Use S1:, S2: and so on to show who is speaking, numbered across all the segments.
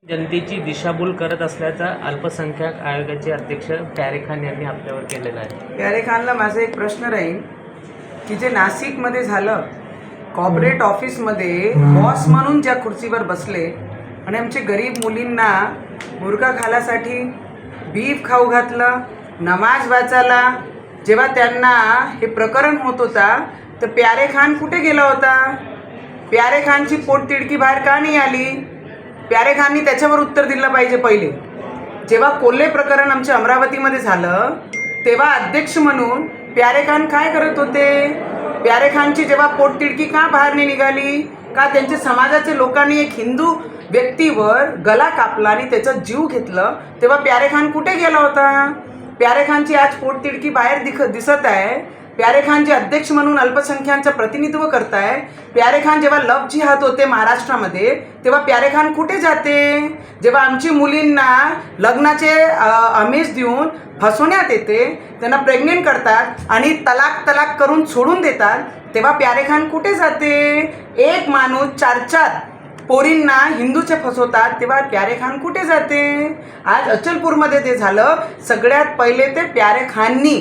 S1: जनतेची दिशाभूल करत असल्याचा अल्पसंख्याक आयोगाचे अध्यक्ष प्यारे खान यांनी आपल्यावर केलेला आहे.
S2: प्यारे खानला माझा एक प्रश्न राहील की जे नाशिकमध्ये झालं, कॉर्पोरेट ऑफिसमध्ये बॉस म्हणून ज्या खुर्चीवर बसले आणि आमचे गरीब मुलींना मुर्गा खाण्यासाठी बीफ खाऊ घातलं, नमाज वाचायला, जेव्हा त्यांना हे प्रकरण होत होता तर प्यारे खान कुठे गेला होता? प्यारे खानची पोटतिडकी बाहेर का नाही आली? प्यारे खाननी त्याच्यावर उत्तर दिलं पाहिजे. पहिले जेव्हा कोल्हे प्रकरण आमच्या अमरावतीमध्ये झालं तेव्हा अध्यक्ष म्हणून प्यारे खान काय करत होते? प्यारे खानची जेव्हा पोटतिडकी का बाहेर नाही निघाली? का त्यांच्या समाजाचे लोकांनी एक हिंदू व्यक्तीवर गला कापला आणि त्याचा जीव घेतलं, तेव्हा प्यारे खान कुठे गेला होता? प्यारे खानची आज पोटतिडकी बाहेर दिसत आहे. प्यारे खान जे अध्यक्ष म्हणून अल्पसंख्याकांचं प्रतिनिधित्व करताय, प्यारे खान जेव्हा लव जिहाद होते महाराष्ट्रामध्ये तेव्हा प्यारे खान कुठे जाते? जेव्हा आमची मुलींना लग्नाचे आमिष देऊन फसवण्यात येते, त्यांना प्रेग्नेंट करतात आणि तलाक करून सोडून देतात, तेव्हा प्यारे खान कुठे जाते? एक माणूस 4 पोरींना हिंदूचे फसवतात, तेव्हा प्यारे खान कुठे जाते? आज अचलपूरमध्ये ते झालं. सगळ्यात पहिले ते प्यारे खाननी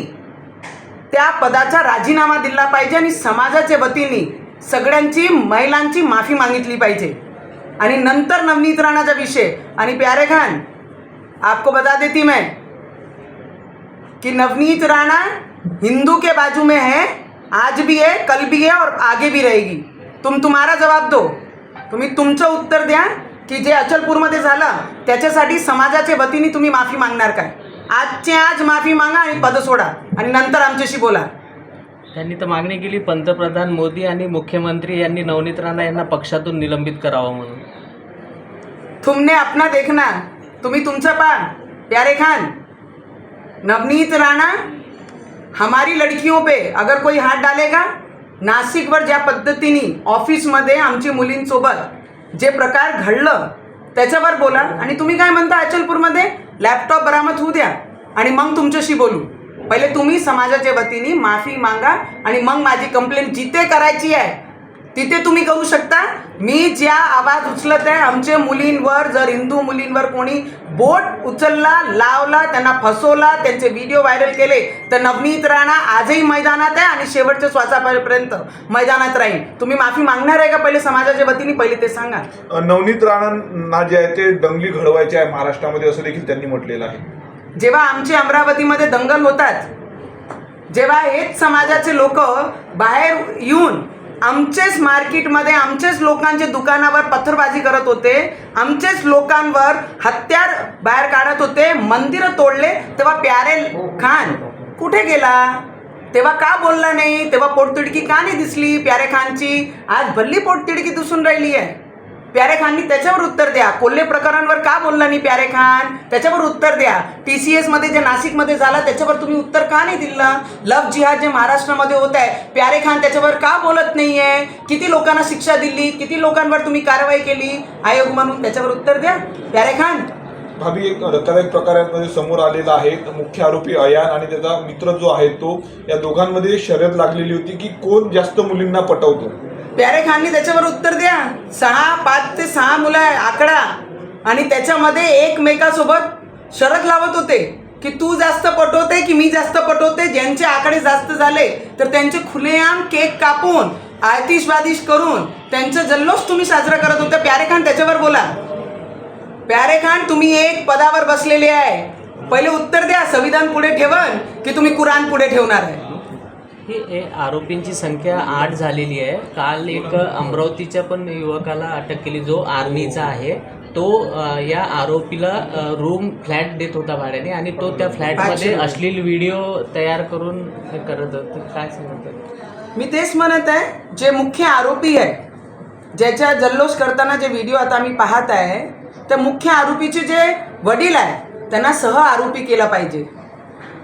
S2: त्या पदाचा राजीनामा दिला पाहिजे आणि समाजाच्या वतीने सगळ्यांची महिलांची माफी मागितली पाहिजे. आणि नंतर नवनीत राणाचा विषय. आणि प्यारे खान, आपको बता देती मैं कि नवनीत राणा हिंदू के बाजू में है, आज भी है, कल भी है और आगे भी रहेगी. तुम्हारा जवाब दो. तुम्ही तुमचं उत्तर द्या की जे अचलपूरमध्ये झालं त्याच्यासाठी समाजाच्या वतीने तुम्ही माफी मागणार काय? आजच्या आज माफी मागा आणि पद सोडा आणि नंतर आमच्याशी बोला.
S1: त्यांनी तर मागणी केली पंतप्रधान मोदी आणि मुख्यमंत्री यांनी नवनीत राणा यांना पक्षातून निलंबित करावं म्हणून.
S2: तुमने अपना देखना, तुम्ही तुमचं पा. प्यारे खान, नवनीत राणा हमारी लड़कियों पे अगर कोई हाथ डालेगा, नाशिकवर ज्या पद्धतीने ऑफिसमध्ये आमची मुलींसोबत जे प्रकार घडलं त्याच्यावर बोला. आणि तुम्ही काय म्हणता अचलपूरमध्ये लॅपटॉप बरामद होऊ द्या आणि मग तुमच्याशी बोलू. पहिले तुम्ही समाजाच्या वतीने माफी मागा आणि मग माझी कंप्लेंट जिथे करायची आहे तिथे तुम्ही करू शकता. मी ज्या आवाज उचलत आहे आमच्या मुलींवर, जर हिंदू मुलींवर कोणी बोट उचलला, लावला, त्यांना फसवला, त्यांचे व्हिडिओ व्हायरल केले तर नवनीत राणा आजही मैदानात आहे आणि शेवटच्या श्वासापर्यंत मैदानात राहील. तुम्ही माफी मागणार आहे का पहिले समाजाच्या वतीने? पहिले ते सांगा.
S3: नवनीत राणांना जे आहे ते दंगली घडवायचे आहे महाराष्ट्रामध्ये असं देखील त्यांनी म्हटलेलं आहे.
S2: जेव्हा आमचे अमरावतीमध्ये दंगल होतात, जेव्हा हेच समाजाचे लोक बाहेर येऊन आमचेच मार्केटमध्ये आमचेच लोकांच्या दुकानावर पत्थरबाजी करत होते, आमचेच लोकांवर हत्यार बाहेर काढत होते, मंदिरं तोडले, तेव्हा प्यारे खान कुठे गेला? तेव्हा का बोलला नाही? तेव्हा पोटतिडकी का नाही दिसली प्यारे खानची? आज भल्ली पोटतिडकी दिसून राहिली आहे. प्यारे खाननी त्याच्यावर उत्तर द्या. कोल्हे प्रकरणावर का बोलला नाही प्यारे खान? त्याच्यावर उत्तर द्या. TCS मध्ये जे नाशिकमध्ये झालं त्याच्यावर तुम्ही उत्तर का नाही दिलं? लव जिहाद जे महाराष्ट्रामध्ये होत आहे, प्यारे खान त्याच्यावर का बोलत नाही आहे? किती लोकांना शिक्षा दिली, किती लोकांवर तुम्ही कारवाई केली आयोग म्हणून? त्याच्यावर उत्तर द्या प्यारे खान.
S3: भाभी, एक धक्कादायक प्रकारांमध्ये समोर आलेला आहे. मुख्य आरोपी अयान आणि त्याचा मित्र जो आहे तो, या दोघांमध्ये शर्यत लागलेली होती की कोण जास्त मुलींना पटवतो.
S2: प्यारे खाननी त्याच्यावर उत्तर द्या. 5 ते 6 मुलं आहे आकडा आणि त्याच्यामध्ये एकमेकासोबत शरत लावत होते की तू जास्त पटवते की मी जास्त पटवते. ज्यांचे आकडे जास्त झाले तर त्यांचे खुलेआम केक कापून आतिषबाजी करून त्यांचं जल्लोष तुम्ही साजरा करत होते. प्यारे खान त्याच्यावर बोला. प्यारे खान, तुम्ही एक पदावर बसलेले आहे, पहिले उत्तर द्या. संविधान पुढे ठेवन की तुम्ही कुराण पुढे ठेवणार आहे?
S1: ही आरोपींची संख्या 8 झालेली आहे. काल एक अमरावतीच्या पण युवकाला अटक केली जो आर्मीचा आहे. तो या आरोपीला फ्लॅट देत होता भाड्याने आणि तो त्या फ्लॅटमध्ये अश्लील व्हिडिओ तयार करून करत होता. काय सांगतात?
S2: मी तेच म्हणत आहे, जे मुख्य आरोपी आहे, ज्याच्या जल्लोष करताना जे व्हिडिओ आता आम्ही पाहत आहे, त्या मुख्य आरोपीचे जे वडील आहे त्यांना सह आरोपी केला पाहिजे.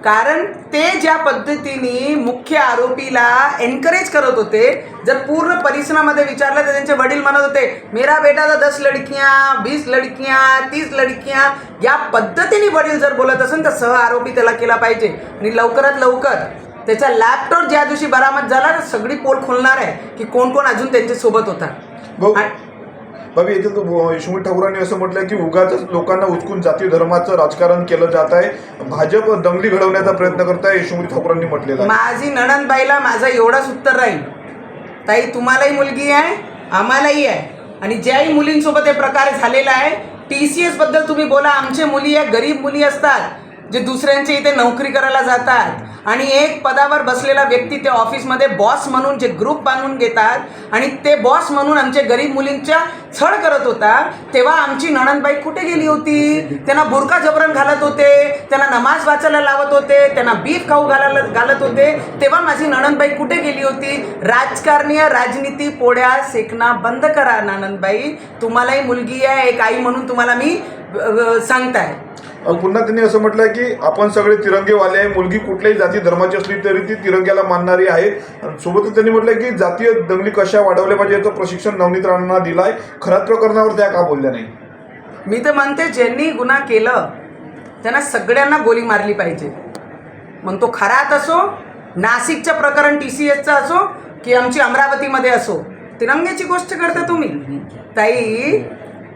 S2: कारण ते ज्या पद्धतीने मुख्य आरोपीला एनकरेज करत होते, जर पूर्ण परिसरामध्ये विचारलं तर त्यांचे वडील म्हणत होते मेरा बेटा तर 10 लडकियां, 20 लडकियां, 30 लडकियां, या पद्धतीने वडील जर बोलत असेल तर सह आरोपी त्याला केला पाहिजे. आणि लवकरात लवकर त्याचा लॅपटॉप ज्या दिवशी बरामद झाला तर सगळी पोल खोलणार आहे की कोण कोण अजून त्यांच्यासोबत होता.
S3: बाबी येथे यशोमती ठाकूरांनी असं म्हटलं की उगाच लोकांना उचकून जाती धर्माचं राजकारण केलं जात आहे, भाजप दंगली घडवण्याचा प्रयत्न करत आहे, यशोमती ठाकूरांनी म्हटलेलं आहे.
S2: माझी नणंदबाईला माझं एवढंच उत्तर राहील, ताई तुम्हालाही मुलगी आहे आम्हालाही आहे, आणि ज्याही मुलींसोबत हे प्रकार झालेला आहे, TCS बद्दल तुम्ही बोला, आमचे मुली आहे गरीब मुली असतात जे दुसऱ्यांच्या इथे नोकरी करायला जातात आणि एक पदावर बसलेला व्यक्ती त्या ऑफिसमध्ये बॉस म्हणून जे ग्रुप बांधून घेतात आणि ते बॉस म्हणून आमचे गरीब मुलींच्या छळ करत होता, तेव्हा आमची नणंदबाई कुठे गेली होती? त्यांना बुरका जबरन घालत होते, त्यांना नमाज वाचायला लावत होते, त्यांना बीफ खाऊ घालत होते, तेव्हा माझी नणंदबाई कुठे गेली होती? राजकारणीय राजनीती पोळ्या सेकणं बंद करा नणंदबाई, तुम्हालाही मुलगी आहे, एक आई म्हणून तुम्हाला मी सांगताय.
S3: पुन्हा त्यांनी असं म्हटलंय की आपण सगळे तिरंगेवाले आहे, मुलगी कुठल्याही जाती धर्माची असली तरी ती तिरंग्याला मानणारी आहे. सोबतच त्यांनी म्हटलंय की जातीय दंगली कशा वाढवल्या पाहिजे याचं प्रशिक्षण नवनीत राणांना दिलाय. खऱ्याच प्रकरणावर त्या का बोलल्या नाही?
S2: मी तर म्हणते ज्यांनी गुन्हा केलं त्यांना सगळ्यांना गोळी मारली पाहिजे, मग तो खरात असो, नाशिकचं प्रकरण TCSचं असो की आमची अमरावतीमध्ये असो. तिरंग्याची गोष्ट करता तुम्ही ताई.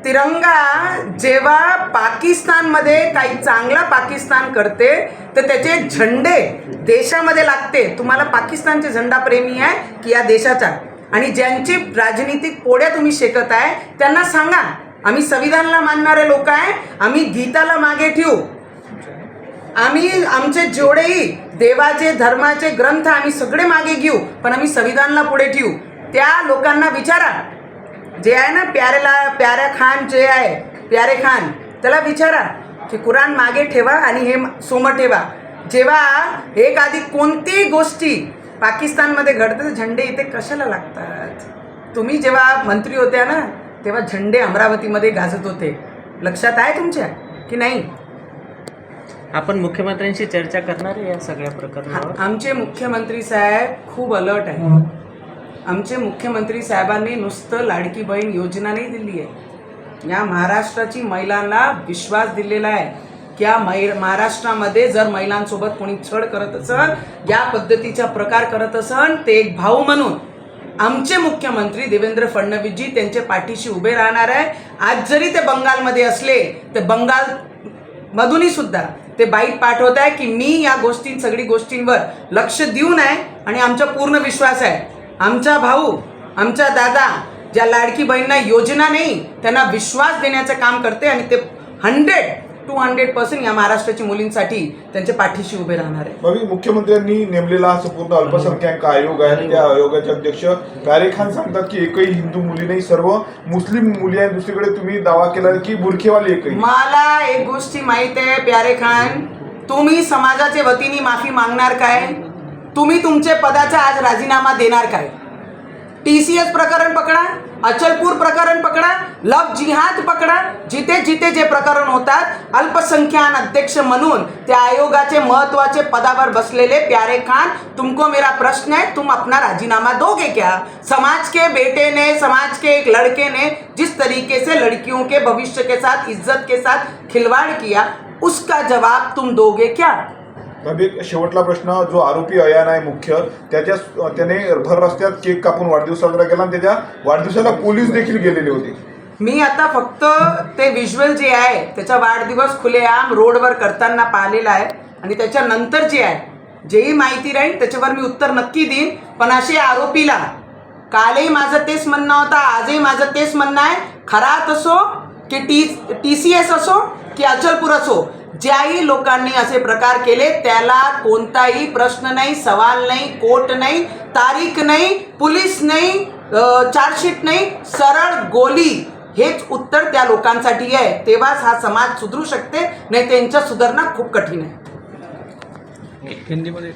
S2: तिरंगा जेव्हा पाकिस्तानमध्ये काही चांगला पाकिस्तान करते तर त्याचे झेंडे देशामध्ये लागते. तुम्हाला पाकिस्तानचे झेंडा प्रेमी आहे की या देशाचा? आणि ज्यांची राजनीतिक पोळ्या तुम्ही शेकत आहे त्यांना सांगा, आम्ही संविधानाला मानणारे लोक आहे, आम्ही गीताला मागे ठेवू, आम्ही आमचे जेवढेही देवाचे धर्माचे ग्रंथ आम्ही सगळे मागे घेऊ, पण आम्ही संविधानाला पुढे ठेवू. त्या लोकांना विचारा, जे आहे ना प्यारा खान जे आहे, प्यारे खान, त्याला विचारा की कुराण मागे ठेवा आणि हे सोमं ठेवा. जेव्हा एक आधी कोणतीही गोष्टी पाकिस्तानमध्ये घडते झेंडे इथे कशाला लागतात? तुम्ही जेव्हा मंत्री होत्या ना तेव्हा झेंडे अमरावतीमध्ये गाजत होते, लक्षात आहे तुमच्या की नाही?
S1: आपण मुख्यमंत्र्यांशी चर्चा करणार आहे या सगळ्या प्रकरणावर.
S2: आमचे मुख्यमंत्री साहेब खूप अलर्ट आहे. आमचे मुख्यमंत्री साहेबांनी नुसतं लाडकी बहीण योजना नाही दिली आहे, या महाराष्ट्राची महिलांना विश्वास दिलेला आहे की या महाराष्ट्रामध्ये जर महिलांसोबत कोणी छळ करत असेल, या पद्धतीचा प्रकार करत असेल, ते एक भाऊ म्हणून आमचे मुख्यमंत्री देवेंद्र फडणवीसजी त्यांच्या पाठीशी उभे राहणार आहे. आज जरी ते बंगालमध्ये असले तर बंगालमधूनही सुद्धा ते बाईट पाठवत आहे की मी या सगळी गोष्टींवर लक्ष देऊन आहे, आणि आमचा पूर्ण विश्वास आहे आमचा भाऊ, आमचा दादा ज्या लाडकी बहिणींना योजना नाही त्यांना विश्वास देण्याचं काम करते, आणि ते 100% या महाराष्ट्राच्या मुलींसाठी त्यांच्या पाठीशी उभे राहणार आहे.
S3: बाबी मुख्यमंत्र्यांनी नेमलेला हा संपूर्ण अल्पसंख्याक आयोग आहे, त्या आयोगाचे अध्यक्ष प्यारे खान सांगतात की एकही हिंदू मुली नाही, सर्व मुस्लिम मुली आहेत. दुसरीकडे तुम्ही दावा केला की बुरखेवाली एकही.
S2: मला एक गोष्टी माहित आहे प्यारे खान, तुम्ही समाजाच्या वतीने माफी मागणार काय? तुम्ही तुमचे पदाचा आज राजीनामा देणार काय? TCS प्रकरण पकडा, अचलपूर प्रकरण पकडा, लव जिहाद पकडा, जिथे जिथे जे प्रकरण होतात, अल्पसंख्याक अध्यक्ष म्हणून त्या आयोगाचे महत्वाचे पदावर बसलेले प्यारे खान, तुमको मेरा प्रश्न है, तुम अपना राजीनामा दोगे क्या? समाज के बेटे ने, समाज के एक लड़के ने जिस तरीके से लड़कियों के भविष्य के साथ, इज्जत के साथ खिलवाड़ किया, उसका जवाब तुम दोगे क्या?
S3: एक शेवटला प्रश्न, जो आरोपी अयान आहे मुख्य, त्याने भर रस्त्यात केक कापून वाढदिवस साजरा केला आणि त्याच्या वाढदिवसाला पोलीस देखील गेलेले होते.
S2: मी आता फक्त ते व्हिज्युअल जे आहे त्याचा वाढदिवस खुलेआम रोडवर करताना पाहिलेला आहे, आणि त्याच्यानंतर जे आहे जेही माहिती राहील त्याच्यावर मी उत्तर नक्की देईन. पण असे आरोपीला, कालही माझं तेच म्हणणं होतं, आजही माझं तेच म्हणणं आहे, खरात असो की TCS असो की अचलपूर असो, ज्याही लोकांनी असे प्रकार केले त्याला कोणताही प्रश्न नाही, सवाल नाही, कोर्ट नाही, तारीख नाही, पोलीस नाही, चार्जशीट नाही, सरळ गोली, हेच उत्तर त्या लोकांसाठी आहे. तेव्हाच हा समाज सुधरू शकते, नाही त्यांच्या सुधारणा खूप कठीण आहे.
S4: हिंदीमध्ये